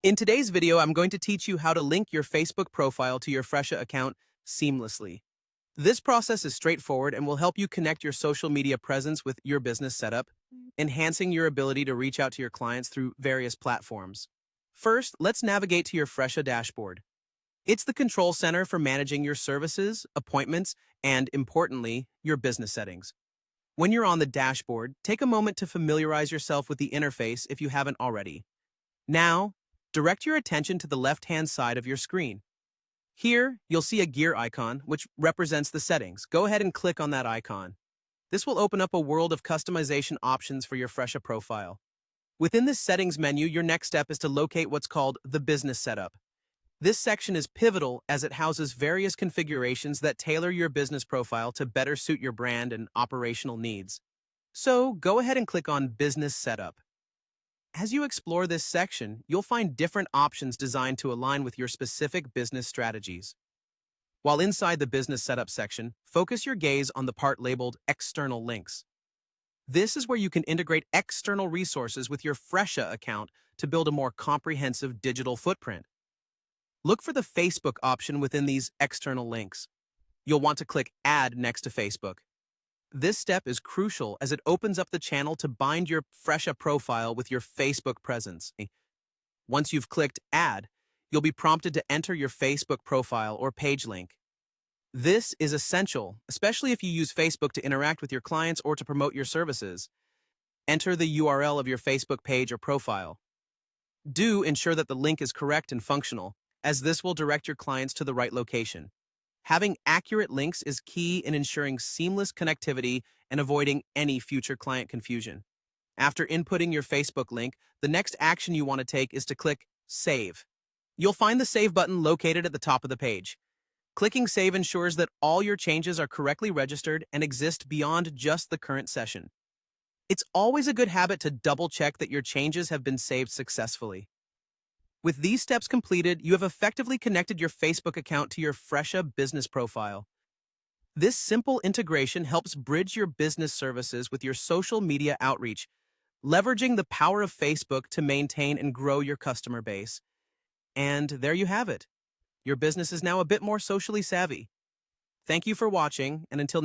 In today's video, I'm going to teach you how to link your Facebook profile to your Fresha account seamlessly. This process is straightforward and will help you connect your social media presence with your business setup, enhancing your ability to reach out to your clients through various platforms. First, let's navigate to your Fresha dashboard. It's the control center for managing your services, appointments, and, importantly, your business settings. When you're on the dashboard, take a moment to familiarize yourself with the interface if you haven't already. Now, direct your attention to the left-hand side of your screen. Here, you'll see a gear icon, which represents the settings. Go ahead and click on that icon. This will open up a world of customization options for your Fresha profile. Within this settings menu, your next step is to locate what's called the business setup. This section is pivotal as it houses various configurations that tailor your business profile to better suit your brand and operational needs. So, go ahead and click on Business Setup. As you explore this section, you'll find different options designed to align with your specific business strategies. While inside the Business Setup section, focus your gaze on the part labeled External Links. This is where you can integrate external resources with your Fresha account to build a more comprehensive digital footprint. Look for the Facebook option within these external links. You'll want to click Add next to Facebook. This step is crucial as it opens up the channel to bind your Fresha profile with your Facebook presence. Once you've clicked Add, you'll be prompted to enter your Facebook profile or page link. This is essential, especially if you use Facebook to interact with your clients or to promote your services. Enter the URL of your Facebook page or profile. Do ensure that the link is correct and functional, as this will direct your clients to the right location. Having accurate links is key in ensuring seamless connectivity and avoiding any future client confusion. After inputting your Facebook link, the next action you want to take is to click Save. You'll find the Save button located at the top of the page. Clicking Save ensures that all your changes are correctly registered and exist beyond just the current session. It's always a good habit to double-check that your changes have been saved successfully. With these steps completed, you have effectively connected your Facebook account to your Fresha business profile. This simple integration helps bridge your business services with your social media outreach, leveraging the power of Facebook to maintain and grow your customer base. And there you have it. Your business is now a bit more socially savvy. Thank you for watching, and until